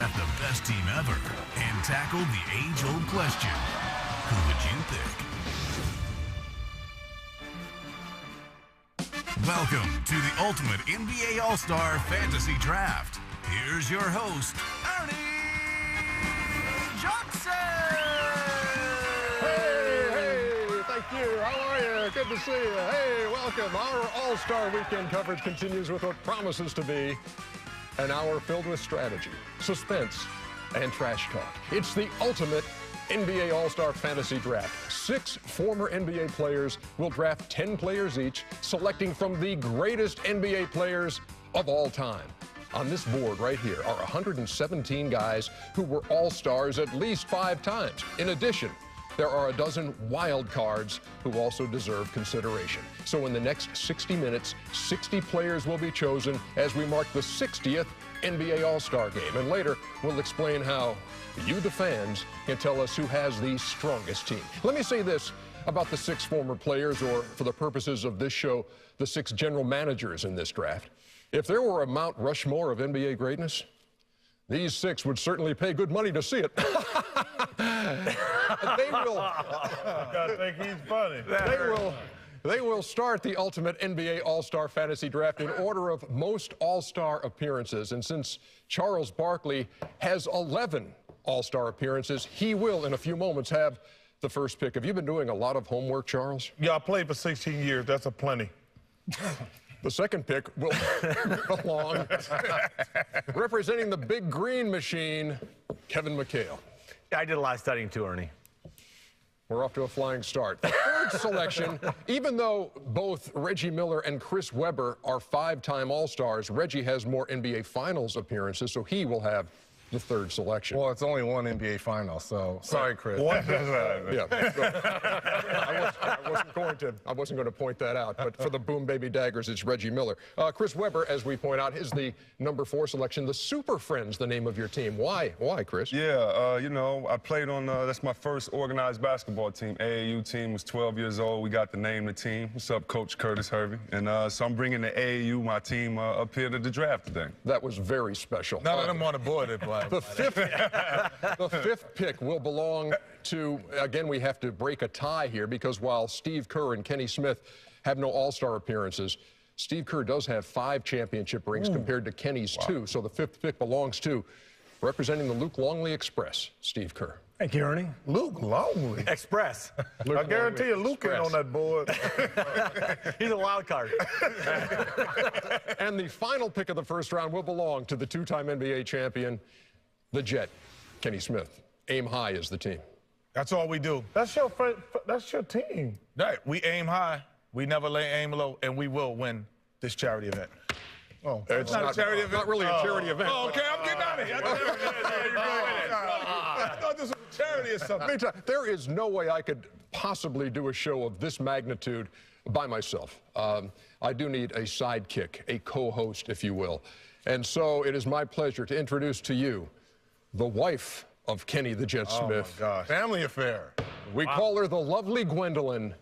at the best team ever and tackled the age-old question, who would you pick? Welcome to the Ultimate NBA All-Star Fantasy Draft. Here's your host, Ernie Johnson! Hey, thank you. How are you? Good to see you. Hey, welcome. Our All-Star Weekend coverage continues with what promises to be an hour filled with strategy, suspense, and trash talk. It's the ultimate NBA All-Star Fantasy Draft. 6 former NBA players will draft 10 players each, selecting from the greatest NBA players of all time. On this board right here are 117 guys who were All-Stars at least 5 times. In addition, there are a dozen wild cards who also deserve consideration. So in the next 60 minutes, 60 players will be chosen as we mark the 60th NBA All-Star Game. And later, we'll explain how you, the fans, can tell us who has the strongest team. Let me say this about the 6 former players, or for the purposes of this show, the 6 general managers in this draft. If there were a Mount Rushmore of NBA greatness, these 6 would certainly pay good money to see it. They will. I think he's funny. They will start the ultimate NBA All-Star Fantasy Draft in order of most All-Star appearances. And since Charles Barkley has 11 All-Star appearances, he will, in a few moments, have the first pick. Have you been doing a lot of homework, Charles? Yeah, I played for 16 years. That's a plenty. The second pick will belong, representing the Big Green Machine, Kevin McHale. I did a lot of studying too, Ernie. We're off to a flying start. The third selection, even though both Reggie Miller and Chris Webber are 5-time All-Stars, Reggie has more NBA Finals appearances, so he will have the third selection. Well, it's only one NBA final, so sorry, Chris. Yeah. I wasn't going to point that out, but for the Boom Baby Daggers, it's Reggie Miller. Chris Webber, as we point out, is the number 4 selection. The Super Friends, the name of your team. Why, Chris? Yeah, you know, I played on, that's my first organized basketball team. AAU team, was 12 years old. We got to name the team. What's up, Coach Curtis Hervey? And so I'm bringing the AAU, my team, up here to the draft today. That was very special. None of them on the board, they play. The 5th pick will belong to, again, we have to break a tie here because while Steve Kerr and Kenny Smith have no All-Star appearances, Steve Kerr does have 5 championship rings compared to Kenny's 2. So the 5th pick belongs to, representing the Luke Longley Express, Steve Kerr. Thank you, Ernie. Luke Longley. Express. I guarantee you Luke ain't on that board. He's a wild card. And the final pick of the first round will belong to the 2-time NBA champion, the Jet, Kenny Smith. Aim high is the team. That's all we do. That's your team. Right. We aim high. We never aim low, and we will win this charity event. Oh, it's not a charity event. Not really a charity event. Oh, okay, I'm getting out of here. I thought this was a charity or something. There is no way I could possibly do a show of this magnitude by myself. I do need a sidekick, a co-host, if you will. And so it is my pleasure to introduce to you the wife of Kenny the Jet Smith. Oh, my gosh. Family affair. We call her the lovely Gwendolyn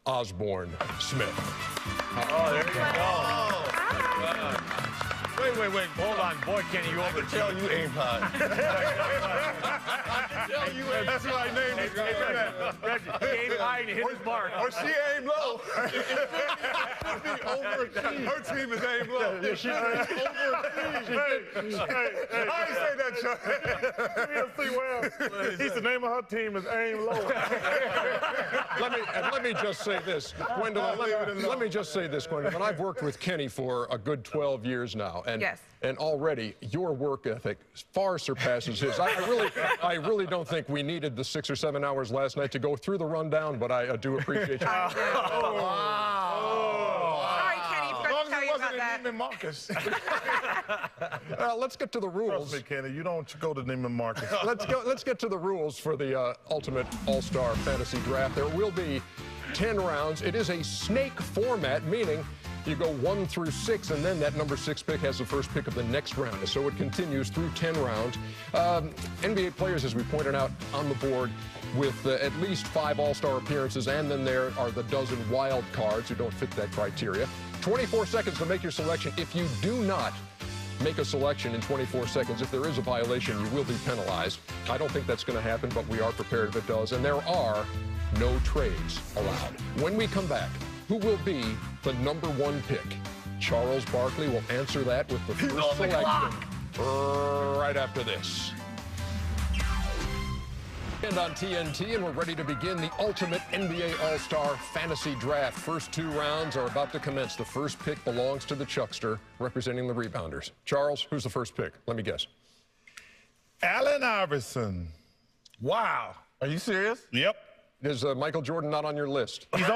Osborne Smith. Oh, there you go. Wait. Hold on. Boy, Kenny, you over Tell you aim high. That's what I named it. Reggie, he aimed high and he hit his mark. Or she aimed low. It should be over a team. Her team is aimed low. It should be over a team. I ain't say that, Chuck. He's the name of her team is Aim Low. Let me just say this, Gwendolyn. Let me just say this, Gwendolyn. I've worked with Kenny for a good 12 years now, and already your work ethic far surpasses his. I really don't think we needed the 6 or 7 hours last night to go through the rundown, but I do appreciate you. Sorry, Kenny, forgot to tell you about that. Neiman Marcus. Let's get to the rules. Trust me, Kenny, you don't go to Neiman Marcus. Let's get to the rules for the Ultimate All-Star Fantasy Draft. There will be 10 rounds. It is a snake format, meaning you go 1 through 6, and then that number 6 pick has the first pick of the next round. So it continues through 10 rounds. NBA players, as we pointed out on the board, with at least 5 All-Star appearances, and then there are the dozen wild cards who don't fit that criteria. 24 seconds to make your selection. If you do not make a selection in 24 seconds. If there is a violation, you will be penalized. I don't think that's going to happen, but we are prepared if it does. And there are no trades allowed. When we come back, who will be the #1 pick? Charles Barkley will answer that with the first selection right after this. And on TNT, and we're ready to begin the ultimate NBA All-Star Fantasy Draft. First 2 rounds are about to commence. The first pick belongs to the Chuckster, representing the rebounders. Charles, who's the first pick? Let me guess. Allen Iverson. Wow. Are you serious? Yep. Is Michael Jordan not on your list? He's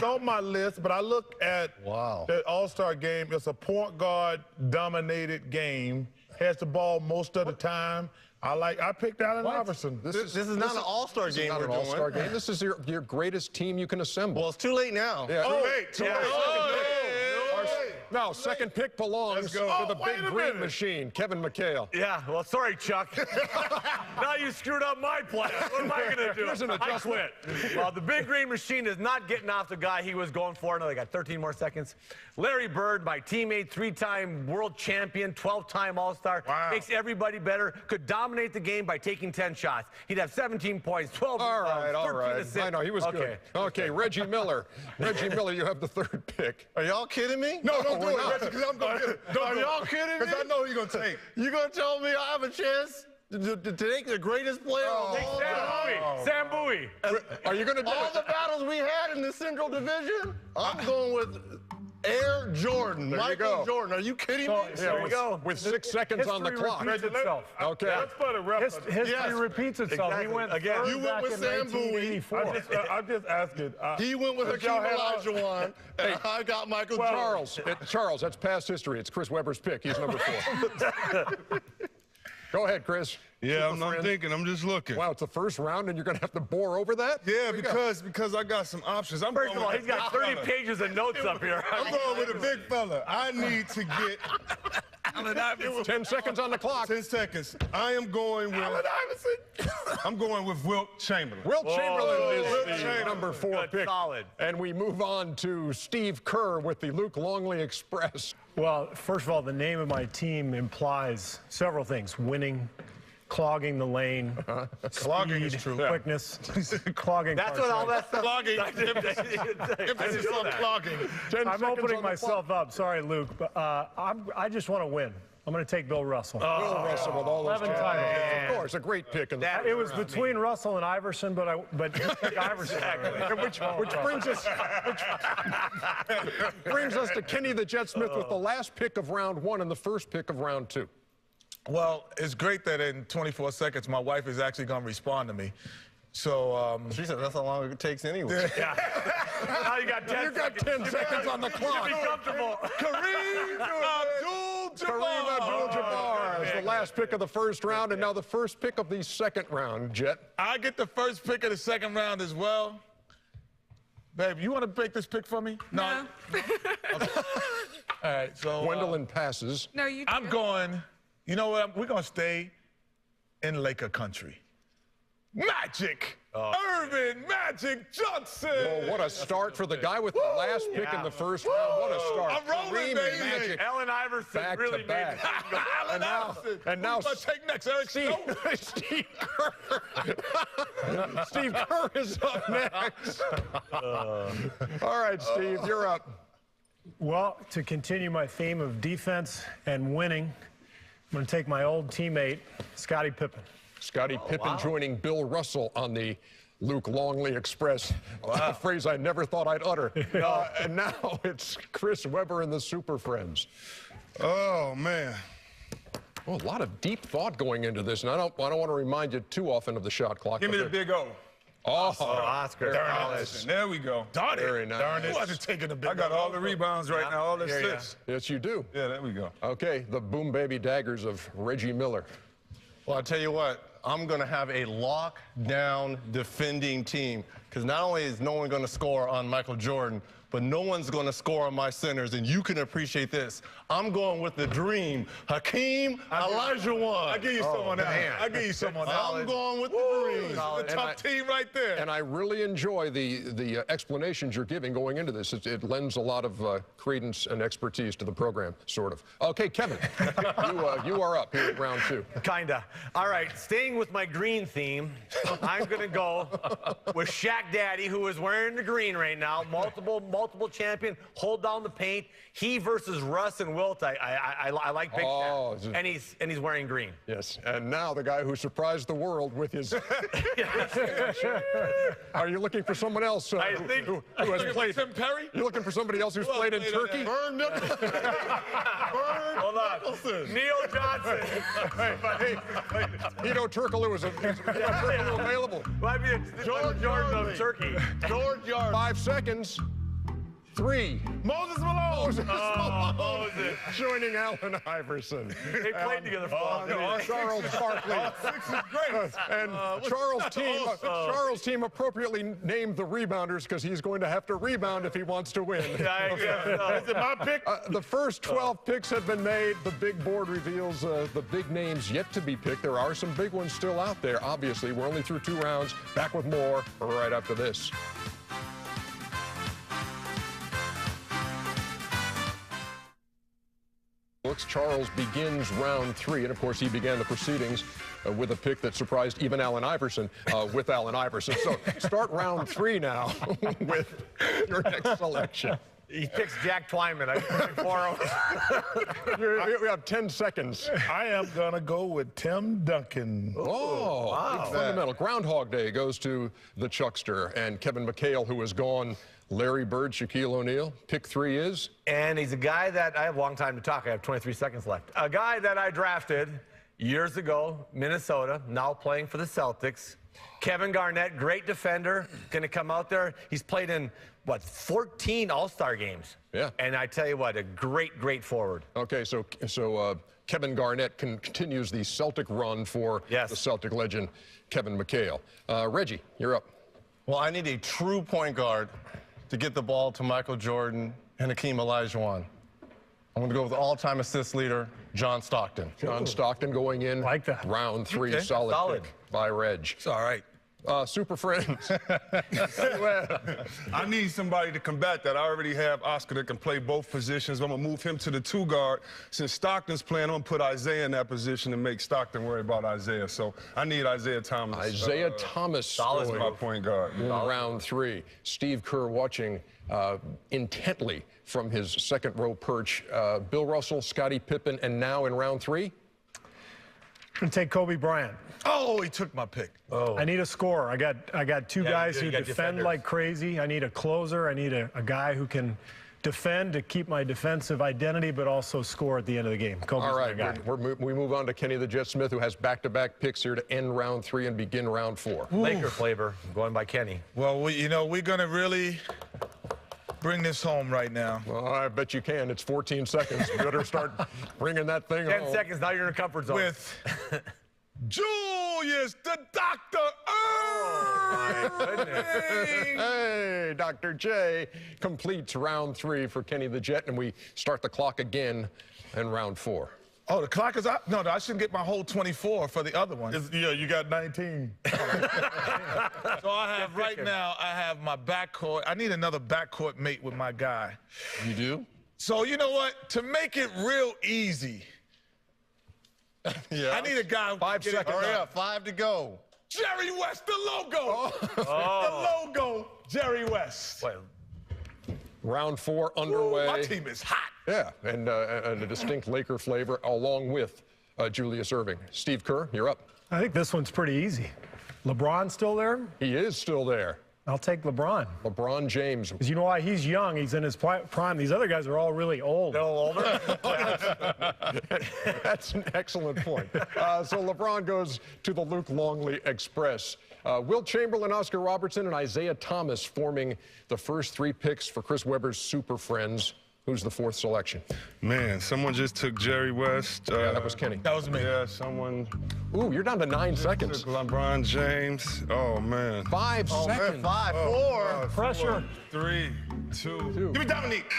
on my list, but I look at that All-Star game. It's a point guard dominated game. Has the ball most of the time. I picked Allen Iverson. This is not an All-Star game. Not an All-Star game. This is your greatest team you can assemble. Well, it's too late now. Yeah. Too late. Now, second pick belongs to the big green machine, Kevin McHale. Yeah, well, sorry, Chuck. Now you screwed up my plan. What am I going to do? Here's an I adjustment. quit. Well, the big green machine is not getting off the guy he was going for. Now they got 13 more seconds. Larry Bird, my teammate, 3-time world champion, 12-time All-Star. Wow. Makes everybody better. Could dominate the game by taking 10 shots. He'd have 17 points, 12 rebounds, 13 assists. I know, he was good. Okay, Reggie Miller. Reggie Miller, you have the third pick. Are y'all kidding me? No, don't do we're it, not. Reggie, because I'm going to get it. Are y'all kidding me? Because I know you're going to take. You gonna tell me I have a chance to take the greatest player of all time? Sam Bowie. Are you going to do All it? the battles we had in the Central Division, I'm going with Air Jordan, There you Michael go. Jordan. Are you kidding me? There we go. With 6 seconds on the clock. Repeats itself. Okay. Let's put a reference. History repeats itself. Exactly. He went Again. third You went back with in Sam Bowie. 1984. I'm just asking. He went with If y'all Hakeem had Olajuwon, and I got Michael Jordan. Charles, that's past history. It's Chris Webber's pick. He's #4. Go ahead, Chris. Yeah, Super I'm friend. thinking. I'm just looking. Wow, it's the first round, and you're going to have to bore over that? Yeah, Here you go. because I got some options. I'm First going of all, with he's the got big 30 fella. pages of notes up here. I'm going with a big fella. I need to get Allen Iverson. 10 seconds on the clock. 10 seconds. I am going with Allen Iverson. I'm going with Wilt Chamberlain. Wilt Chamberlain is Wilt the Chamberlain. #4 Good, pick. solid. And we move on to Steve Kerr with the Luke Longley Express. Well, first of all, the name of my team implies several things: winning, clogging the lane, Clogging is speed, true. quickness, clogging. That's what all that stuff. Clogging. Emphasis Emphasis on clogging. 10 I'm seconds opening on the myself up. Sorry, Luke, but I just want to win. I'm going to take Bill Russell. Bill Russell with all those 11 championships. titles. Of course, a great pick. In the It was between Russell and Iverson, but he took Iverson. which brings us to Kenny the Jet Smith with the last pick of round 1 and the first pick of round 2. Well, it's great that in 24 seconds my wife is actually going to respond to me. So, She said that's how long it takes anyway. Now you got 10 You got 10 seconds on the clock. Be comfortable. Kareem Abdul-Jabbar is the last pick of the first round, and now the first pick of the second round, Jet. I get the first pick of the second round as well. Babe, you want to make this pick for me? No. All right, so Gwendolyn passes. No, you I'm do. going, you know what? We're going to stay in Laker country. Magic! Irvin Magic Johnson! Oh, what a start for the guy with the last pick in the first round. What a start. I'm rolling, Kareem and baby. Magic Allen Iverson back really to back. made it. Allen Iverson. and now Who's gonna take next, Eric Stokes? Steve Kerr. Steve Kerr is up next. All right, Steve, you're up. Well, to continue my theme of defense and winning, I'm going to take my old teammate, Scottie Pippen. Scottie Pippen joining Bill Russell on the Luke Longley Express. A phrase I never thought I'd utter. And now it's Chris Webber and the Super Friends. Oh, man. Well, a lot of deep thought going into this, and I don't want to remind you too often of the shot clock. Give me but the big O. Oscar. There we go. Darn it. Very nice. Darn it. Who hasn't taken the big I got all the rebounds right now, all the Here you assists. Yes, you do. Yeah, there we go. Okay, the boom baby daggers of Reggie Miller. Well, I'll tell you what, I'm going to have a lockdown defending team because not only is no one going to score on Michael Jordan, but but no one's going to score on my centers, and you can appreciate this. I'm going with the dream, Hakeem Olajuwon. I give you someone else. I give you someone else. I'm going with the dream. The tough team right there. And I really enjoy the explanations you're giving going into this. It lends a lot of credence and expertise to the program, sort of. Okay, Kevin, you are up here at round 2. Kinda. All right, staying with my green theme, I'm going to go with Shaq Daddy, who is wearing the green right now. Multiple champion. Hold down the paint. He versus Russ and Wilt. I like Big Shaq. And he's wearing green. Yes, and now the guy who surprised the world with his... Are you looking for someone else who has played? Tim Perry? You're looking for somebody else who's played in Turkey? Vern Nicholson. Hold on. Neil Johnson. Hedo Turkoglu is available. Might be George Jordan of Turkey. George Yardley. 5 seconds. 3. Moses Malone. Moses. Joining Allen Iverson. They played together for a while. Charles Barkley. 6 is great. And Charles' team appropriately named the rebounders because he's going to have to rebound if he wants to win. Is it my pick? The first 12 picks have been made. The big board reveals the big names yet to be picked. There are some big ones still out there, obviously. We're only through 2 rounds. Back with more right after this. Charles begins round 3, and of course he began the proceedings with a pick that surprised even Allen Iverson with Allen Iverson. So start round 3 now with your next selection. He picks Jack Twyman. I think 4 hours. We have 10 seconds. I am going to go with Tim Duncan. Oh, wow. Fundamental. Groundhog Day goes to the Chuckster and Kevin McHale, who is gone. Larry Bird, Shaquille O'Neal. Pick 3 is? And he's a guy that I have a long time to talk. I have 23 seconds left. A guy that I drafted years ago, Minnesota, now playing for the Celtics. Kevin Garnett, great defender, going to come out there. He's played in, 14 All-Star games. Yeah. And I tell you what, a great forward. Okay, so Kevin Garnett continues the Celtic run for the Celtic legend, Kevin McHale. Reggie, you're up. Well, I need a true point guard to get the ball to Michael Jordan and Hakeem Olajuwon. I'm going to go with all-time assist leader, John Stockton. John Stockton going in like that. round 3. Okay. Solid pick by Reg. It's all right. Super Friends. I need somebody to combat that. I already have Oscar that can play both positions. I'm going to move him to the 2 guard. Since Stockton's playing, I'm going to put Isaiah in that position and make Stockton worry about Isaiah. So I need Isaiah Thomas. Isaiah Thomas. Solid my point guard. In round 3. Steve Kerr watching intently from his second row perch. Bill Russell, Scottie Pippen, and now in round 3? I'm going to take Kobe Bryant. Oh, he took my pick. I need a scorer. I got 2 guys who defend like crazy. I need a closer. I need a guy who can defend to keep my defensive identity, but also score at the end of the game. Kobe's all right, my guy. we move on to Kenny the Jet Smith, who has back-to-back picks here to end round 3 and begin round 4. Laker flavor going by Kenny. Well, we're going to really bring this home right now. Well, I bet you can. It's 14 seconds. You better start bringing that thing 10 home. seconds, now you're in a comfort zone. With Julius the Dr. Oh, my goodness. Hey, Dr. J completes round 3 for Kenny the Jet, and we start the clock again in round 4. Oh, the clock is up? No, I shouldn't get my whole 24 for the other one. Yeah, you got 19. So I have right now, I have my backcourt. I need another backcourt mate with my guy. You do? So you know what? To make it real easy, Yeah. I need a guy who 5 seconds. Hurry up, 5 to go. Jerry West, the logo. The logo, Jerry West. Well, Round 4 underway. My team is hot. Yeah, and a distinct Laker flavor along with Julius Erving. Steve Kerr, you're up. I think this one's pretty easy. LeBron still there? He is still there. I'll take LeBron. LeBron James. Because you know why? He's young. He's in his prime. These other guys are all really old. a little older. That's an excellent point. So LeBron goes to the Luke Longley Express. Wilt Chamberlain, Oscar Robertson, and Isaiah Thomas forming the first 3 picks for Chris Webber's Super Friends. Who's the fourth selection? Man, someone just took Jerry West. Yeah, that was Kenny. That was me. Yeah, someone. Ooh, you're down to 9 seconds. Took LeBron James. Oh, man. 5 seconds. 5, 4. Pressure. 3, 2. Give me Dominique.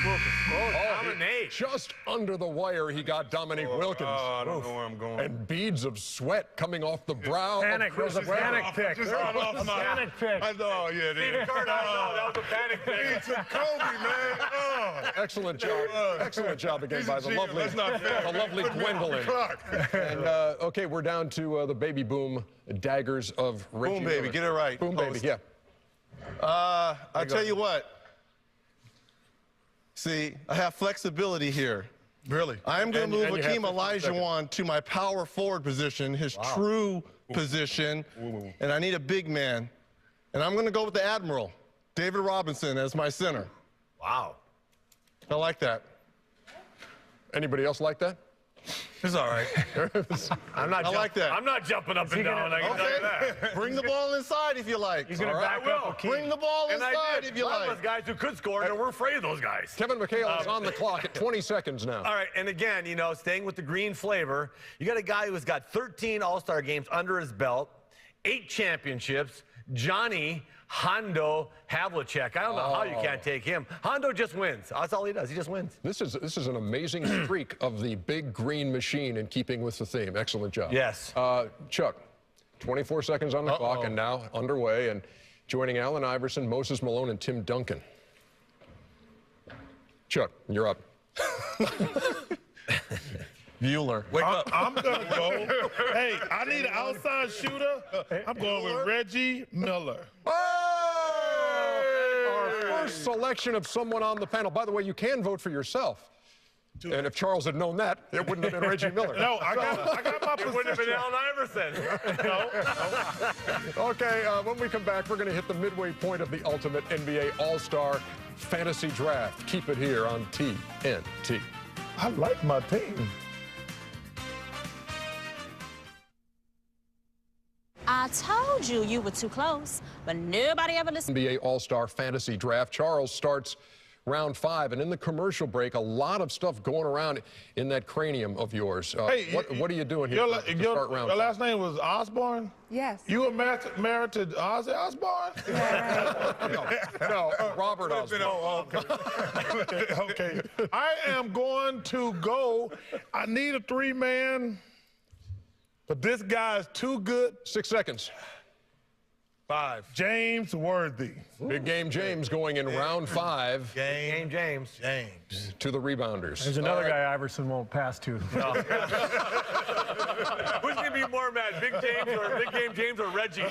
Dominique. Just under the wire, he got Dominique Wilkins. Oh, I don't know where I'm going. And beads of sweat coming off the brow Panic. of Chris It was a Webber. panic pick. Just off my Panic pick. I know, yeah, Stephen Curtis, that was a panic He pick. took Kobe, man. Oh. Excellent job. Excellent job again by the lovely, That's not fair. the lovely Gwendolyn. And okay, we're down to the baby boom daggers of Reggie Boom, baby. Miller. Get it right. Boom, Host. baby. Yeah. I tell you what. See, I have flexibility here. Really? I am going to move and you have Hakeem 15 Olajuwon to my power forward position, his true position, and I need a big man. And I'm going to go with the Admiral, David Robinson, as my center. Wow. I like that. Anybody else like that? It's all right. I like that. I'm not jumping up and down. I can tell you that. Bring the ball inside if you like. He's going to back I up will. Hakeem. Bring the ball And I inside did. if you A lot of like. us guys who could score, and we're afraid of those guys. Kevin McHale is on the clock at 20 seconds now. All right, and again, you know, staying with the green flavor, you got a guy who's got 13 All-Star games under his belt, 8 championships, Johnny Hondo Havlicek. I don't know how you can't take him. Hondo just wins. That's all he does. He just wins. This is an amazing streak of the big green machine in keeping with the theme. Excellent job. Yes. Chuck, 24 seconds on the clock and now underway. And joining Allen Iverson, Moses Malone, and Tim Duncan. Chuck, you're up. Bueller. I'm going to go. Hey, I need an outside shooter. I'm going with Reggie Miller. Our first selection of someone on the panel. By the way, you can vote for yourself. And if Charles had known that, it wouldn't have been Reggie Miller. No, I got my It wouldn't have been position. Allen Iverson. Okay, when we come back, we're going to hit the midway point of the ultimate NBA All-Star Fantasy Draft. Keep it here on TNT. I like my team. I told you you were too close, but nobody ever listened. NBA All-Star Fantasy Draft. Charles starts round 5, and in the commercial break, a lot of stuff going around in that cranium of yours. Hey, what are you doing here to start round Your 5? last name was Osborne? Yes. You were married to Ozzy Osbourne? No, Robert Osborne. Oh, okay. Okay. I am going to go. I need a 3-man, but this guy is too good. 6 seconds. 5. James Worthy. Big game James going in round 5 James. James. to the rebounders. There's another guy Iverson won't pass to. Who's going to be more mad, Big Game James or Reggie?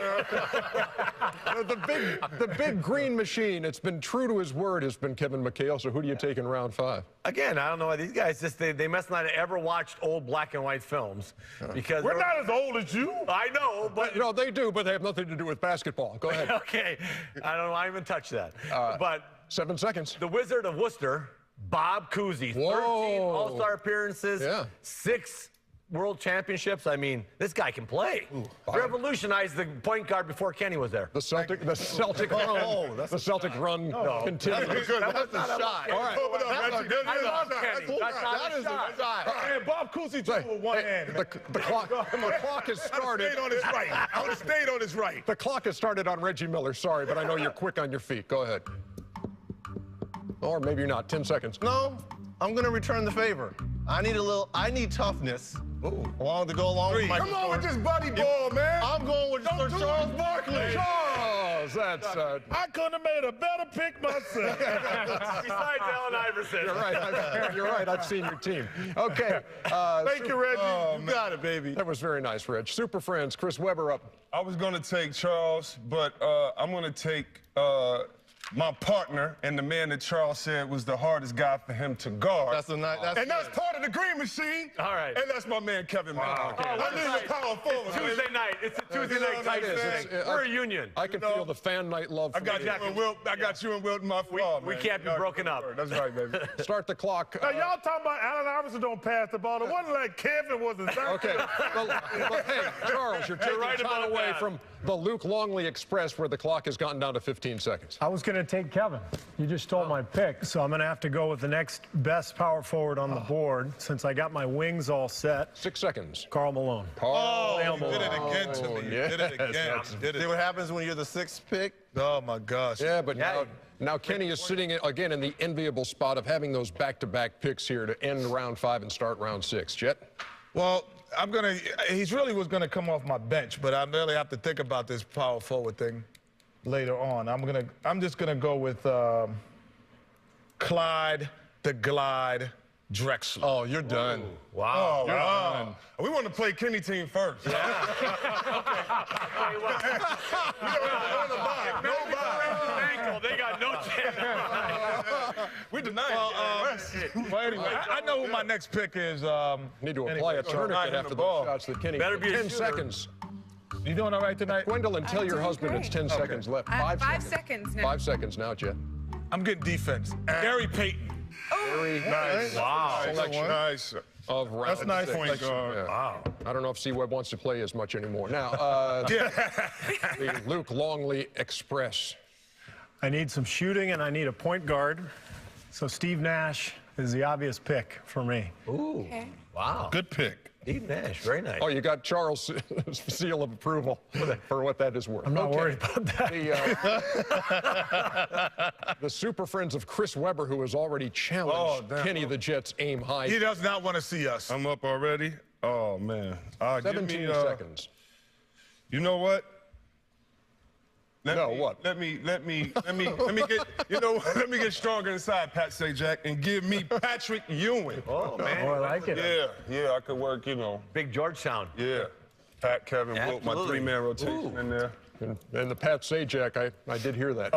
The big green machine, it's been true to his word, has been Kevin McHale. So who do you take in round 5? Again, I don't know why these guys they must not have ever watched old black and white films because We're not as old as you. I know, but You know, they do, but they have nothing to do with basketball. Go ahead. okay, I don't even touch that. But 7 seconds. the Wizard of Worcester, Bob Cousy, 13 Whoa. All-Star appearances, Yeah. 6 World Championships. I mean, this guy can play. Revolutionized the point guard before Kenny was there. The Celtic run. The Celtic run continues. That's a shot. All right. I love Kenny. That's not a shot. And Bob Cousy too with one hand. The clock has started. Stayed on his right. I would have stayed on his right. The clock has started on Reggie Miller. Sorry, but I know you're quick on your feet. Go ahead. Or maybe you're not. 10 seconds. No, I'm going to return the favor. I need toughness. To go along with my. Come on with this buddy ball, man. I'm going with Sir Charles Barkley. Charles, that's. I couldn't have made a better pick myself. Besides Allen Iverson. You're right. You're right. I've seen your team. Okay. Thank you, Reggie. You got it, baby. That was very nice, Reg. Super Friends, Chris Webber up. I was going to take Charles, but I'm going to take my partner and the man that Charles said was the hardest guy for him to guard. That's And that's part of the green machine. All right. And that's my man, Kevin Miller. I need a power forward. It's Tuesday night. It's a Tuesday night type thing. We're a union. I can feel the fan night love. I got you and Wilt. I got you and Wilt in my flaw, We can't be broken up. That's right, baby. Start the clock. Now, y'all talking about Allen Iverson don't pass the ball. It wasn't like Kevin was a Okay. But hey, Charles, you're taking right time about away that. from the Luke Longley Express where the clock has gotten down to 15 seconds. I was going to take Kevin. You just stole my pick, so I'm going to have to go with the next best power forward on the board since I got my wings all set. 6 seconds. Karl Malone. Oh, you did it again to me. You did it again. See what happens when you're the 6th pick? Oh, my gosh. Yeah, but now Kenny is sitting again in the enviable spot of having those back-to-back picks here to end round 5 and start round 6. Jet? Well, he's really was going to come off my bench, but I really have to think about this power forward thing later on. I'm just going to go with Clyde the Glide Drexler. Oh, you're done. Wow. Oh, wow. We want to play Kenny team first. They got no chance. We deny it. Well, anyway, I know who my next pick is. Need to apply a tourniquet after the shots that Kenny. Better be a 10 shooter. seconds. You doing all right tonight? Gwendolyn, tell your doing husband great. it's 10 seconds left. 5 5 seconds. seconds now. 5 seconds now, Jet. I'm getting defense. Gary Payton. Very Nice. Wow. selection Nice. of round That's nice 6. point guard. Yeah. Wow. I don't know if C-Web wants to play as much anymore. Now, the Luke Longley Express. I need some shooting, and I need a point guard. So Steve Nash is the obvious pick for me. Ooh. Okay. Wow. Good pick. Steve Nash. Very nice. Oh, you got Charles' seal of approval for what that is worth. I'm not worried about that. The Super Friends of Chris Webber, who has already challenged Kenny the Jet's aim high. He does not want to see us. I'm up already. Oh, man. 17 seconds. You know what? Let me get stronger inside, Pat Sajak, and give me Patrick Ewing. Oh, man. Oh, I like it. Yeah, I could work, Big Georgetown. Yeah. Pat, Kevin, Wilt, my Absolutely. 3-man rotation in there. And the Pat Sajak, I did hear that.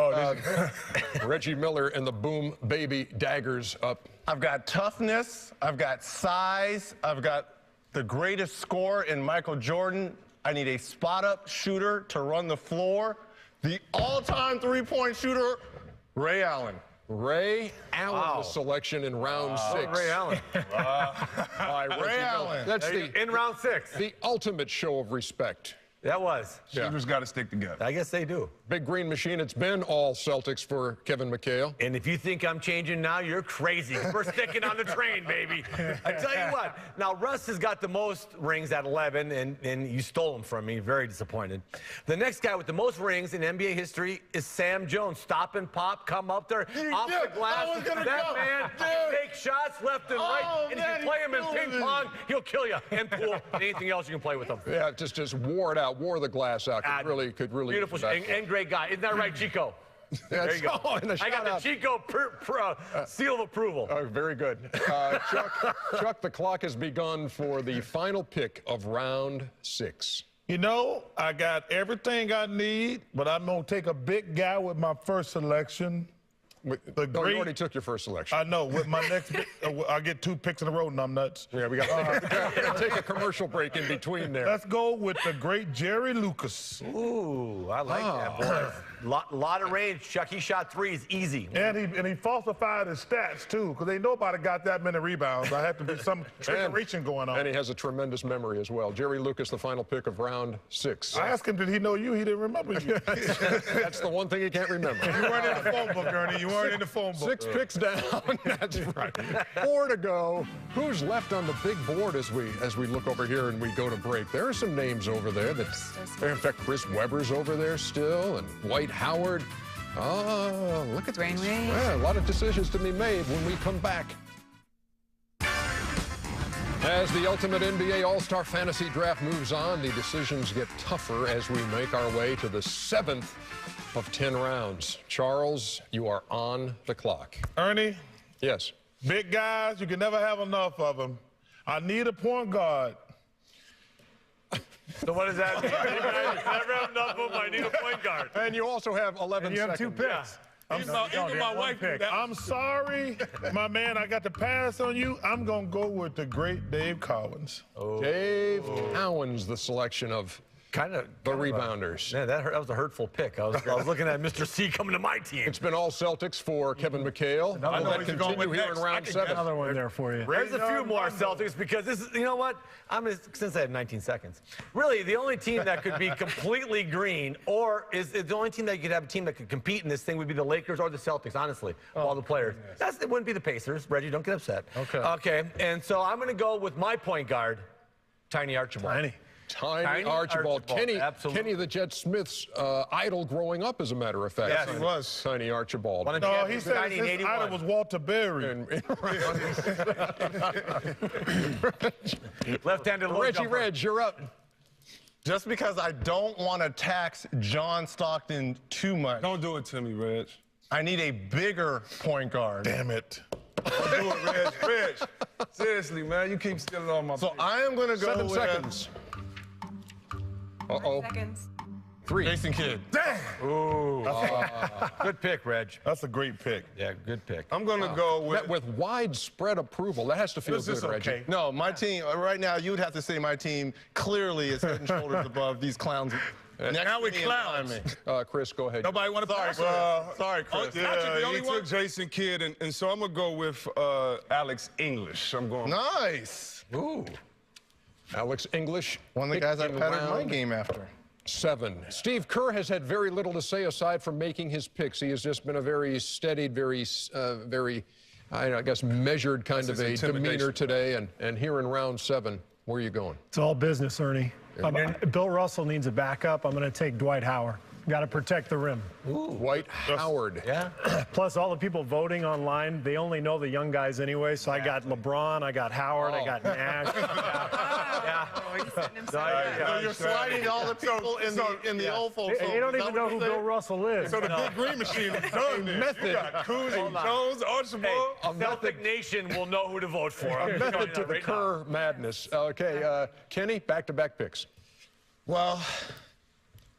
Reggie Miller and the Boom Baby Daggers up. I've got toughness. I've got size. I've got the greatest scorer in Michael Jordan. I need a spot-up shooter to run the floor. The all-time three-point shooter, Ray Allen. Ray Allen, the selection in round 6. Ray Allen. By Reggie Ray Miller. Allen. That's In round 6. the ultimate show of respect. That was. Shooters got to stick together. I guess they do. Big Green Machine, it's been all Celtics for Kevin McHale. And if you think I'm changing now, you're crazy. We're sticking on the train, baby. I tell you what. Now, Russ has got the most rings at 11, and you stole them from me. Very disappointed. The next guy with the most rings in NBA history is Sam Jones. Stop and pop, come up there, off the glass. That man can take shots left and right. And if you play him in ping pong, he'll kill you. And pool, and anything else you can play with him. Yeah, just wore it out, wore the glass out. Could really. Beautiful and great guy. Isn't that right, Chico? There you go. And I got the Chico seal of approval. Oh, very good. Chuck, the clock has begun for the final pick of round 6. You know, I got everything I need, but I'm going to take a big guy with my first selection. You already took your first selection. I know. With my next pick, I get 2 picks in a row, numbnuts. Yeah, we got to take a commercial break in between there. Let's go with the great Jerry Lucas. Ooh, I like that, boy. Lot of range, Chuck. He shot threes easy. And he falsified his stats, too, because ain't nobody got that many rebounds. I have to be some trickeration going on. And he has a tremendous memory as well. Jerry Lucas, the final pick of round 6. I asked him, did he know you? He didn't remember you. That's the one thing he can't remember. You weren't in the phone book, Ernie. You weren't in the phone book. 6 picks down. That's right. 4 to go. Who's left on the big board as we look over here and we go to break? There are some names over there that, in fact, Chris Webber's over there still, and Dwight Howard. Oh, look at Dwayne this. Wade. Yeah, a lot of decisions to be made when we come back. As the ultimate NBA All-Star Fantasy Draft moves on, the decisions get tougher as we make our way to the 7th of 10 rounds. Charles, you are on the clock. Ernie? Yes. Big guys, you can never have enough of them. I need a point guard. So what does that mean? Never have enough of them. I need a point guard. And you also have 11 And you have seconds. 2 picks. Even my wife did that. I'm sorry, my man. I got to pass on you. I'm going to go with the great Dave Cowens. Dave Cowens, the selection of the rebounders. Man, that was a hurtful pick. I was looking at Mr. C coming to my team. It's been all Celtics for Kevin McHale. I know Will that he's going continue with here next. in round 7? Another one there for you. There's a few more Celtics because this is, you know what? Since I have 19 seconds. Really, the only team that could be completely green or is the only team that you could have a team that could compete in this thing would be the Lakers or the Celtics, honestly, all the players. It wouldn't be the Pacers. Reggie, don't get upset. Okay, and so I'm going to go with my point guard, Tiny Archibald. Tiny Archibald. Kenny the Jet Smith's idol growing up, as a matter of fact. Yes, he was. Tiny Archibald. No, he said his idol was Walter Berry. Left-handed low Reggie jumper. Reg, you're up. Just because I don't want to tax John Stockton too much. Don't do it to me, Reg. I need a bigger point guard. Damn it. Don't do it, Reg. Seriously, man, you keep stealing all my So I am going to go 7 with seconds. Uh-oh. Seconds. 3. Jason Kidd. Damn. Ooh. Good pick, Reg. That's a great pick. Yeah, good pick. I'm going to go with... Met with widespread approval. That has to feel good, Reggie. Okay. No, my team, right now, you would have to say my team clearly is head and shoulders above these clowns. Now we're clowns. Chris, go ahead. Nobody want to pass? Sorry, Chris. He took Jason Kidd, and so I'm going to go with Alex English. I'm going... Nice. Ooh. Alex English. One of the guys I in patterned my round game after. 7. Steve Kerr has had very little to say aside from making his picks. He has just been a very steady, very, I guess, measured kind of a demeanor today. And here in round 7, where are you going? It's all business, Ernie. Bill Russell needs a backup. I'm going to take Dwight Howard. Got to protect the rim. Ooh. Dwight Howard. Yeah. Plus, all the people voting online, they only know the young guys anyway. So I got LeBron, I got Howard, I got Nash. You're sliding all the people in the old folks. Hey, you don't even know who Bill Russell is. So the big green machine is done. Method. Jones, Archibald. Celtic Nation will know who to vote for. A method to the Kerr madness. Okay, Kenny, back-to-back picks. Well,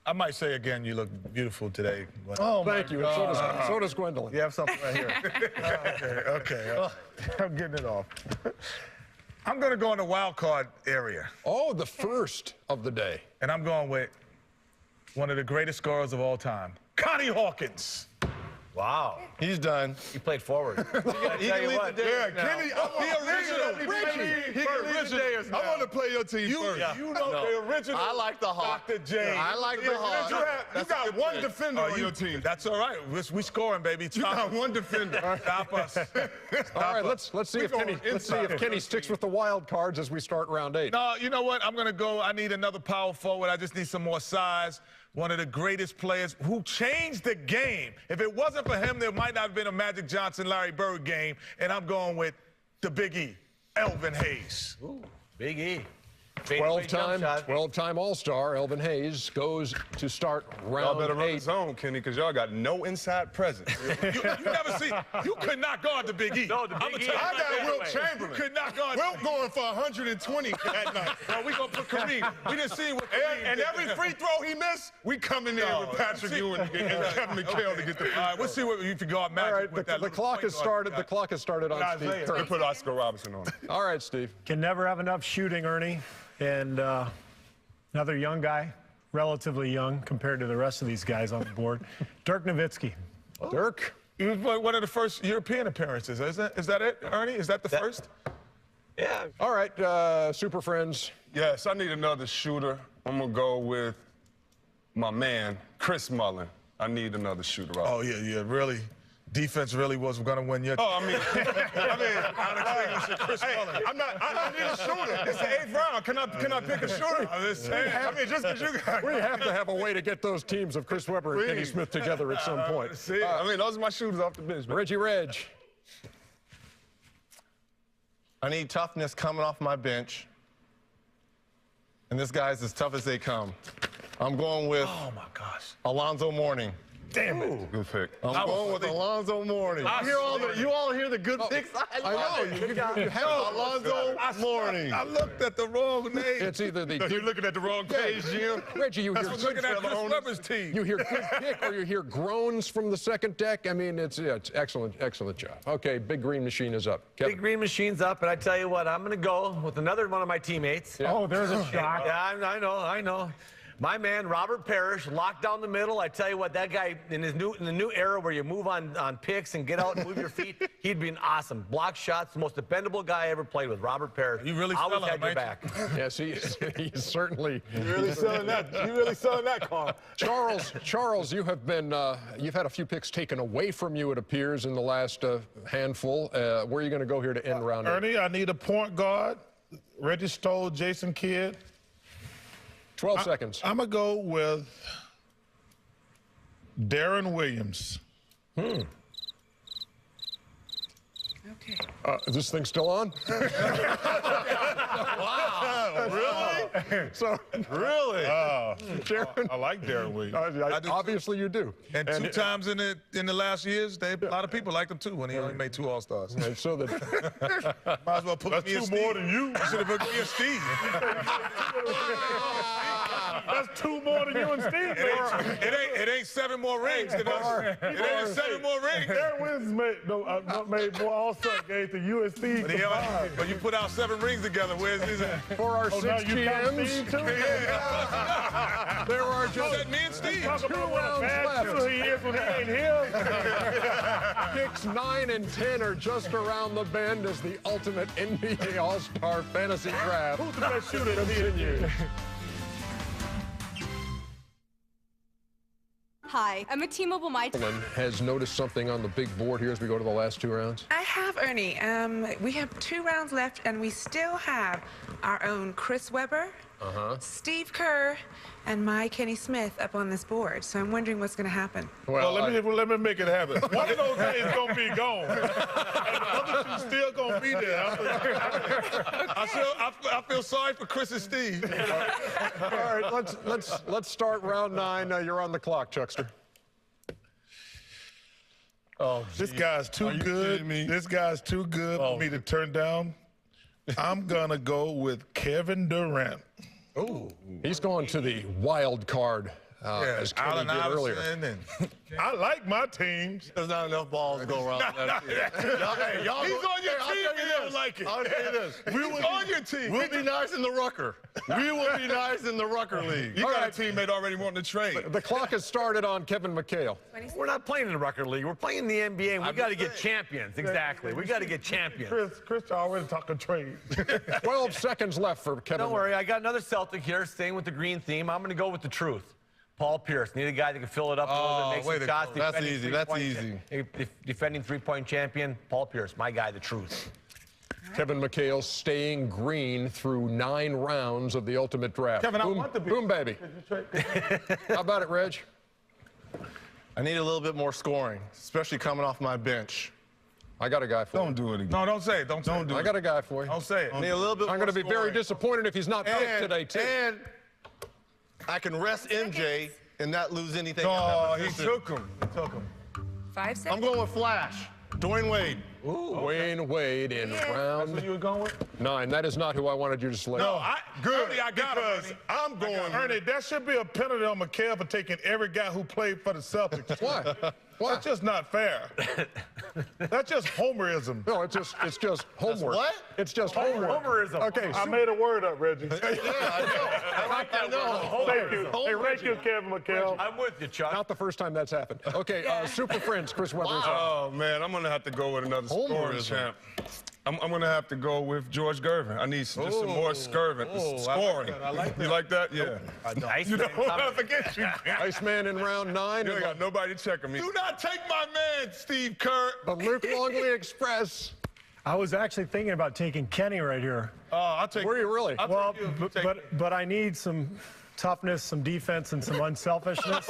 I might say again, you look beautiful today. Oh, thank you. So does Gwendolyn. You have something right here. Okay. I'm getting it off. I'm going to go in the wild card area. Oh, the first of the day. And I'm going with one of the greatest scorers of all time, Connie Hawkins. Wow. He's done. He played forward. He can leave the Dayers now. Kenny, I want to play your team first. You know the original. I like the Hawk. Dr. J. I like the Hawk. You got one defender on your team. That's all right. We scoring, baby. You got one defender. Stop us. All right, let's see if Kenny sticks with the wild cards as we start round 8. No, you know what? I'm going to go. I need another power forward. I just need some more size. One of the greatest players who changed the game. If it wasn't for him, there might not have been a Magic Johnson, Larry Bird game. And I'm going with the Big E, Elvin Hayes. Ooh, Big E. 12-time All-Star Elvin Hayes goes to start round 8. Y'all better run his own, Kenny, because y'all got no inside presence. you never see. You could not guard the Big E. No, the Big E. I got Wilt Chamberlain. Could not guard. Wilt going for 120 that night. No, we gonna put Kareem. We didn't see what Kareem and every free throw he missed, we come in there with Patrick Ewing and Kevin McHale to get the free throw. All right, we'll see what you can guard Magic. All right, with that the clock has started. The clock has started on Steve Kerr. We put Oscar Robertson on it. All right, Steve. Can never have enough shooting, Ernie. And another young guy, relatively young compared to the rest of these guys on the board, Dirk Nowitzki. Dirk. He was one of the first European appearances. Is that it, Ernie? Is that the first? Yeah. All right, Super Friends. Yes, I need another shooter. I'm going to go with my man, Chris Mullin. I need another shooter. Oh, yeah, really. Defense really was going to win your. Oh, I mean, Alex English and Chris Mullin. I need a shooter. It's the 8th round. Can I pick a shooter? Just because you got. We have to have a way to get those teams of Chris Webber and Kenny Smith together at some point. I mean, those are my shooters off the bench. Reggie Reg. I need toughness coming off my bench. And this guy's as tough as they come. I'm going with Oh, my gosh. Alonzo Mourning. Damn it. Good pick. I'm going with Alonzo Mourning. You all hear the good picks? I know. You have Alonzo Mourning. I looked at the wrong name. It's either the You're looking at the wrong page, Jim. Reggie, you I hear was looking at Chris Webber's team. You hear good pick or you hear groans from the second deck. I mean, it's excellent job. Okay, Big Green Machine is up. Kevin. Big Green Machine's up, and I tell you what, I'm going to go with another one of my teammates. Yeah. Oh, there's a shot. Yeah, I know. My man, Robert Parrish, locked down the middle. I tell you what, that guy, in the new era where you move on picks and get out and move your feet, he'd be an awesome block shots, the most dependable guy I ever played with, Robert Parrish. You really always selling had your back. Yes, he's certainly. You really selling that car. Charles, you have been, you've had a few picks taken away from you, it appears, in the last handful. Where are you going to go here to end round? Ernie, I need a point guard. Reggie Stoll, Jason Kidd. 12 seconds. I'm going to go with Darren Williams. Okay. Is this thing still on? Wow. Really? Really? Darren? I like Darren Williams. Obviously you do. And two times in the last years, a lot of people liked him too when he only made 2 All-Stars. And so that might as well put me and Steve. That's 2 more than you. You should have put me and Steve. That's 2 more than you and Steve. It ain't 7 more rings than us. It ain't 7 more rings. Darren Williams made more All-Star games than you and Steve. But you put out 7 rings together. Where's his? for our 6 GMs, there are just me and Steve. 2 rounds left. He is when he ain't here. Picks 9 and 10 are just around the bend as the ultimate NBA All-Star Fantasy Draft. Who's the best shooter in the NBA? Hi, I'm a T-Mobile Has noticed something on the big board here as we go to the last 2 rounds? I have, Ernie. We have 2 rounds left, and we still have our own Chris Webber, Steve Kerr, and my Kenny Smith up on this board. So I'm wondering what's going to happen. Well, let me make it happen. One of those days is going to be gone. And the other 2 still going to be there. I feel sorry for Chris and Steve. All right, let's start round 9. You're on the clock, Chuckster. Oh, this guy's too good. This guy's too good for me to turn down. I'm gonna go with Kevin Durant. Oh, he's going to the wild card. As Kenny did earlier. I like my teams. There's not enough balls to go around. He's on your team and you don't like it. I'll tell you this. On your team. We'll be nice in the Rucker. We will be nice in the Rucker League. You got a teammate already wanting to trade. The clock has started on Kevin McHale. We're not playing in the Rucker League. We're playing in the NBA, and we got to get champions. Exactly. We got to get champions. Chris already talking trade. 12 seconds left for Kevin. Don't worry. I got another Celtic here, staying with the green theme. I'm going to go with the truth. Paul Pierce. Need a guy that can fill it up a little bit, make some shots. That's easy. That's easy. Defending 3-point champion, Paul Pierce. My guy, the truth. Kevin McHale staying green through 9 rounds of the ultimate draft. Kevin, I want to be. Boom, baby. How about it, Reg? I need a little bit more scoring, especially coming off my bench. I got a guy for you. Don't do it again. No, don't say it. Don't do it. I got a guy for you. Don't say it. I need a little bit I'm more going to be very scoring. disappointed if he's not picked today, too. And I can rest MJ and not lose anything. Oh, he took him. 5 seconds. I'm going with Flash. Dwayne Wade. Ooh, Dwayne Wade in round That's what you were going with? 9. That is not who I wanted you to select. No, Ernie, I got him, because I'm going. Ernie, that should be a penalty on McHale for taking every guy who played for the Celtics. Why? Why? That's just not fair. That's just homerism. No, it's just homework. What? It's just homework. Homerism. Okay, I made a word up, Reggie. Yeah, I know. Thank you. Hey, thank you, Kevin McHale. I'm with you, Chuck. not the first time that's happened. Okay, Super Friends, Chris Webber's up. Oh, man, I'm going to have to go with another scoring champ. I'm going to have to go with George Gervin. I need just some more scoring. I like that. You like that? Yeah. Nice. You don't want to forget you. Iceman in round 9. You ain't got nobody checking me. Do not take my man, Steve Kerr. The Luke Longley Express. I was actually thinking about taking Kenny right here. I'll take Were you really? I'll take you. But I need some toughness, some defense, and some unselfishness. That's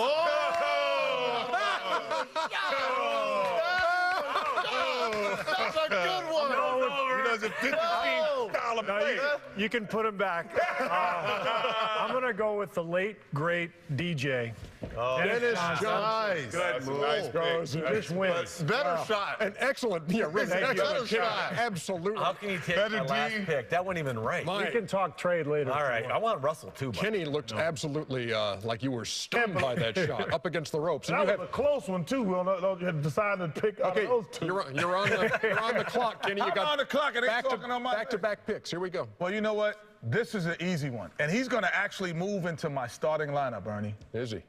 a good one. He doesn't fit the team. style of No, play. you can put him back. I'm going to go with the late, great DJ. Dennis Johnson. Nice. That's a nice Goes, pick. Just wins. Better shot. An excellent, really Thank you. excellent shot. Absolutely. How can you take my last pick? That wasn't even right. My- We can talk trade later. All right, I want Russell too. Kenny looked absolutely like you were stunned by that shot up against the ropes. And That you was a close one, too. You had decided to pick out okay, those two. you're on the clock, Kenny. You I'm got on the clock, and they talking on my back-to-back picks. Here we go. Well, you know what? This is an easy one. And he's going to actually move into my starting lineup, Ernie. Is he?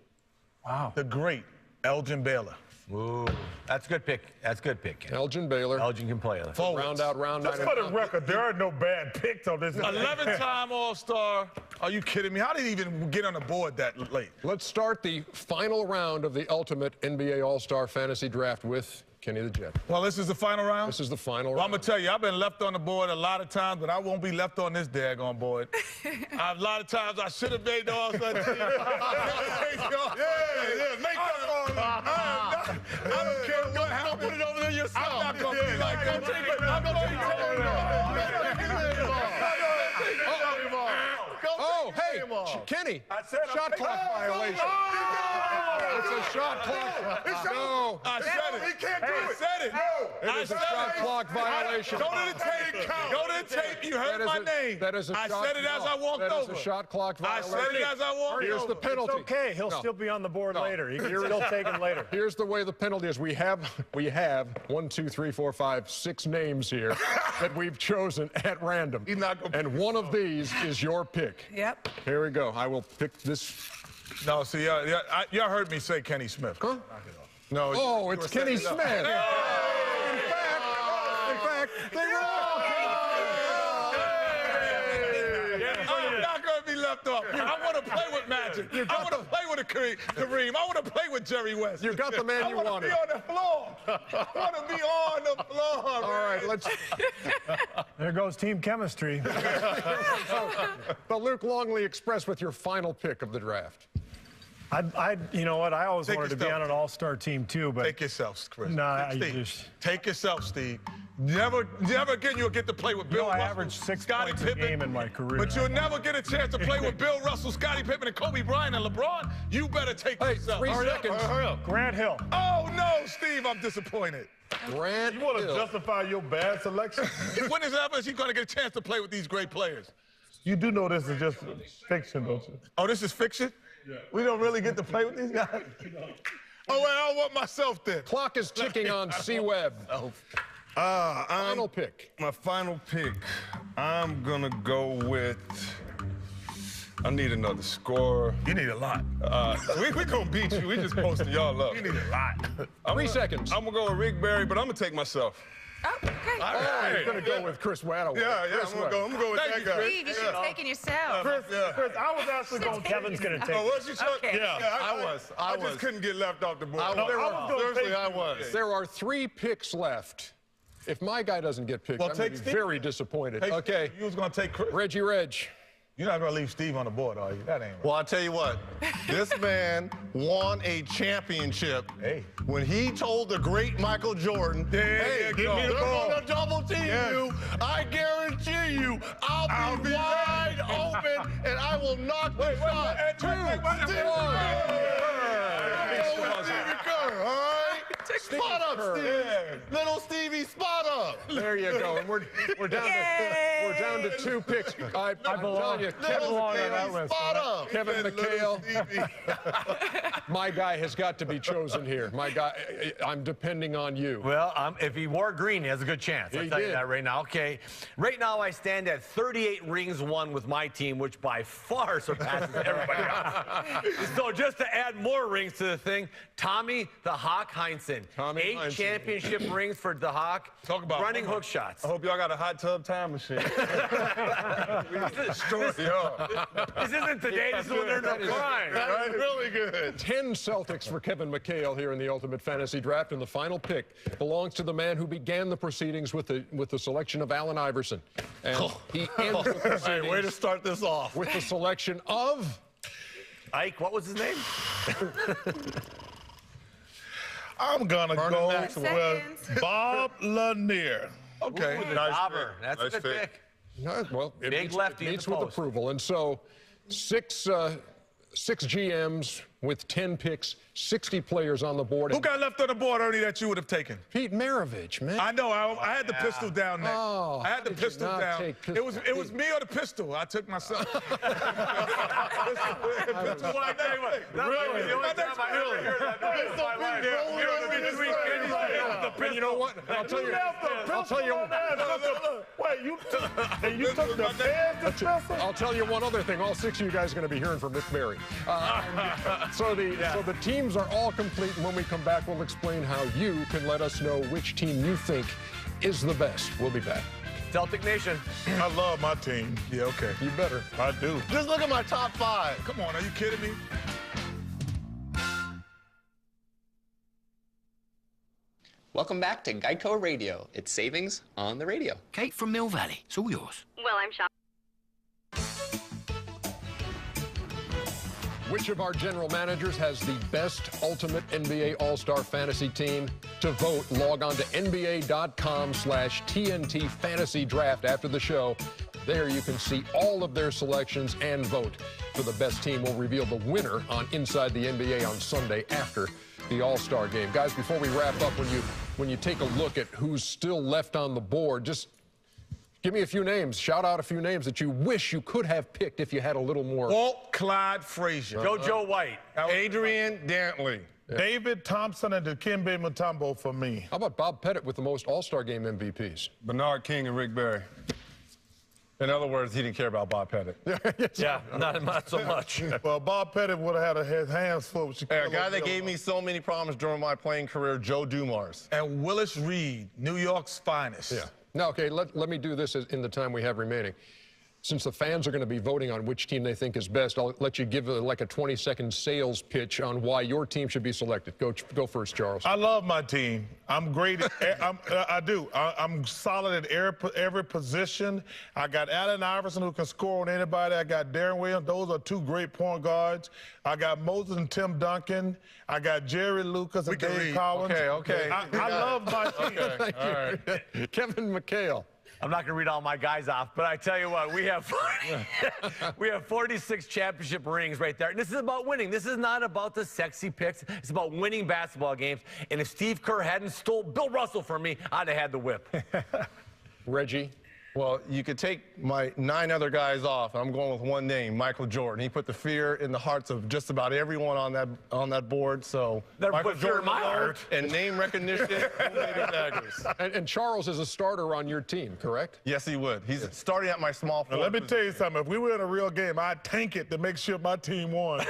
Wow. The great Elgin Baylor. Ooh, that's a good pick. That's a good pick. Kenny. Elgin Baylor. Elgin can play. Round out, round Just nine. for the record, there are no bad picks on this. 11-time All-Star. Are you kidding me? How did he even get on the board that late? Let's start the final round of the Ultimate NBA All-Star Fantasy Draft with Kenny the Jet. Well, this is the final round? This is the final Well, I'm round. going to tell you, I've been left on the board a lot of times, but I won't be left on this daggone board. A lot of times I should have made the All-Star team. Yeah, make that I don't care what happens. Put it over there yourself. I'm not going to be like that. I'm going to take Oh, hey, Kenny. Shot clock violation. It's a shot clock. No. I said it. He can't do it. I said it. It is a shot clock violation. Go to the tape. Go to the tape. You heard my name. That is a I shot said it as I walked over. That is a shot clock I violation. said it as I walked over. Here's the penalty. It's okay. He'll No. still be on the board later. He can still take him later. Here's the way the penalty is. We have 1, 2, 3, 4, 5, 6 names here that we've chosen at random. He's not gonna and one of these is your pick. Yep. Here we go. I will pick this. No, see, y'all heard me say Kenny Smith. Huh? No. Oh, it's Kenny Smith. In fact, they were all I'm not going to be left off. I want to play with Magic. I want to play with Kareem. I want to play with Jerry West. You got the man you wanted. I want to be on the floor. I want to be on the floor. All right, let's. There goes team chemistry. The Luke Longley Express with your final pick of the draft. You know what? I always Take wanted to be yourself. on an all-star team too, but Take yourself, Chris. Nah, Steve. Take yourself, Steve. Never again you'll get to play with Bill I Russell, averaged 6 Scottie points a Pippen, game in my career. But you'll never get a chance to play with Bill Russell, Scottie Pippen, and Kobe Bryant and LeBron. You better take yourself. 3 seconds. Hurry up. Grant Hill. Oh no, Steve, I'm disappointed. Grant You want to Hill. justify your bad selection? When is ever is he going to get a chance to play with these great players? You do know this is just fiction, don't you? Oh, this is fiction? Yeah. We don't really get to play with these guys? Oh, well, I want myself then. Clock is ticking on C-Web. Final pick. My final pick. I'm gonna go with. I need another scorer. You need a lot. We gonna beat you. We just posting y'all up. You need a lot. 3 seconds. I'm gonna go with Rick Barry, but I'm gonna take myself. Oh, okay. Oh, you're going to go with Chris Waddle. Yeah, I'm gonna go with that guy. Steve, you should have taken yourself. Chris, I was actually going Kevin's going to take Oh, was you? Okay. Yeah, I I just couldn't get left off the board. Seriously, I was. There are 3 picks left. If my guy doesn't get picked, Well, I'm going take to be Steve. very disappointed. Hey, Okay, You was going to take Chris. Reggie Reg. You're not going to leave Steve on the board, are you? That ain't right. Well, I'll tell you what. This man won a championship when he told the great Michael Jordan, hey, give me the they're ball. going to double team you. I guarantee you, I'll be wide open, and I will knock the shot. Stevie Kerr, all right? Spot up, Steve. Little Stevie, spot up. There you go. And we're down to 2 picks. I'm telling you, Little Stevie, spot up. Kevin McHale. My guy has got to be chosen here. My guy, I'm depending on you. Well, if he wore green, he has a good chance. I'll He tell you did. that right now. Okay. Right now, I stand at 38 rings won with my team, which by far surpasses everybody else. So just to add more rings to the thing, Tommy the Hawk Heinsohn. 8 Heinsohn. championship rings for the Hawk. Talk about running hook shots. I hope y'all got a hot tub time machine. This isn't today. This is when they're in the prime. That's really good. 10 Celtics for Kevin McHale here in the Ultimate Fantasy Draft, and the final pick belongs to the man who began the proceedings with the selection of Allen Iverson. And he ends the proceedings Hey, way to start this off. with the selection of Ike, what was his name? I'm going to Vernon go Maxwell. with Bob Lanier. Okay. Ooh, the Dauber. That's a good pick. No, well, it Big lefty meets in the with post. approval. And so six GMs with 10 picks, 60 players on the board. Who got left on the board, Ernie, that you would have taken? Pete Maravich, man. I know. I had the pistol down there. Oh, I had the pistol down. It was me or the pistol. I took myself. And you know what? I'll tell you. Wait, you took the pistol? I'll tell you one other thing. All six of you guys are going to be hearing from Mick Berry. So the teams are all complete, and when we come back, we'll explain how you can let us know which team you think is the best. We'll be back. Celtic Nation. I love my team. Yeah, okay. You better. I do. Just look at my top 5. Come on, are you kidding me? Welcome back to Geico Radio. It's savings on the radio. Kate from Mill Valley. It's all yours. Well, I'm shocked. Which of our general managers has the best ultimate NBA All-Star fantasy team? To vote, log on to nba.com/TNT Fantasy Draft after the show. There you can see all of their selections and vote for the best team. We'll reveal the winner on Inside the NBA on Sunday after the All-Star game. Guys, before we wrap up, when you take a look at who's still left on the board, just give me a few names. Shout out a few names that you wish you could have picked if you had a little more. Walt Clyde Frazier. JoJo White. Adrian Dantley. Yeah. David Thompson and Dikembe Mutombo for me. How about Bob Pettit with the most All-Star Game MVPs? Bernard King and Rick Barry. In other words, he didn't care about Bob Pettit. Yeah, not so much. Well, Bob Pettit would have had his hands full with Hey, a guy that gave me so many problems during my playing career, Joe Dumars. And Willis Reed, New York's finest. Yeah. Now, okay, let me do this in the time we have remaining. Since the fans are going to be voting on which team they think is best, I'll let you give like a 20-second sales pitch on why your team should be selected. Go first, Charles. I love my team. I'm great at, I do. I'm solid at every position. I got Allen Iverson who can score on anybody. I got Darren Williams. Those are two great point guards. I got Moses and Tim Duncan. I got Jerry Lucas and Dave Collins. Okay. I love my team. Thank you. All right. Kevin McHale. I'm not going to read all my guys off, but I tell you what, we have 46 championship rings right there. And this is about winning. This is not about the sexy picks. It's about winning basketball games. And if Steve Kerr hadn't stole Bill Russell from me, I'd have had the whip. Reggie. Well, you could take my 9 other guys off. I'm going with one name, Michael Jordan. He put the fear in the hearts of just about everyone on that board. So Never Michael put fear in my heart. And name recognition, daggers. And Charles is a starter on your team, correct? Yes, he would. He's starting at my small forward. Now, let me tell you something. If we were in a real game, I'd tank it to make sure my team won.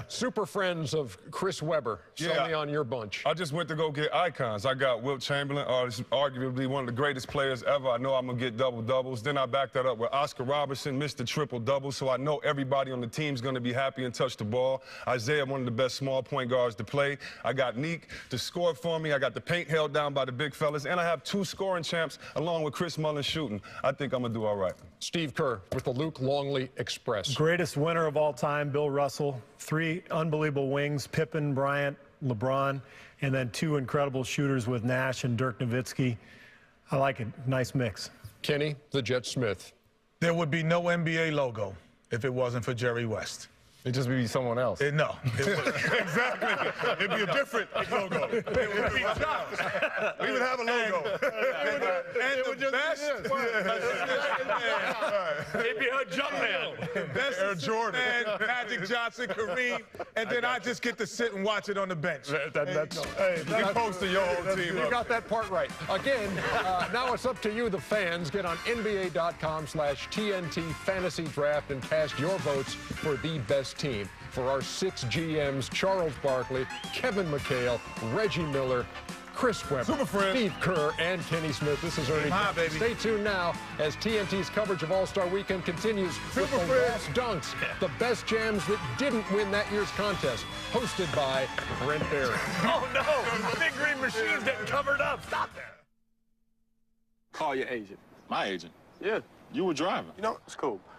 Super friends of Chris Webber. Sell me on your bunch. I just went to go get icons. I got Wilt Chamberlain, arguably one of the greatest players ever. I know I'm going to get double-doubles. Then I backed that up with Oscar Robertson, Mr. Triple-Double, so I know everybody on the team's going to be happy and touch the ball. Isaiah, one of the best small point guards to play. I got Neek to score for me. I got the paint held down by the big fellas. And I have 2 scoring champs along with Chris Mullin shooting. I think I'm going to do all right. Steve Kerr with the Luke Longley Express. Greatest winner of all time, Bill Russell. 3 unbelievable wings, Pippen, Bryant, LeBron, and then 2 incredible shooters with Nash and Dirk Nowitzki. I like it. Nice mix. Kenny, the Jet Smith. There would be no NBA logo if it wasn't for Jerry West. It'd just be someone else. No. Exactly. It'd be a different logo. It would be chopped. We would have a logo. And the best. It'd be a jump man. Best Air Jordan. Magic Johnson, Kareem. And then I just get to sit and watch it on the bench. You posted your whole team. You got that part right. Again, now it's up to you, the fans. Get on NBA.com/TNT Fantasy Draft and cast your votes for the best team. For our 6 GMs, Charles Barkley, Kevin McHale, Reggie Miller, Chris Webber, Steve Kerr, and Kenny Smith. This is Ernie. Hi, baby. Stay tuned now as TNT's coverage of All-Star Weekend continues with the Lost Dunks, the best jams that didn't win that year's contest, hosted by Brent Barry. Oh, no. Big Green Machine's getting covered up. Stop that. Call your agent. My agent? Yeah. You were driving. You know, it's cool.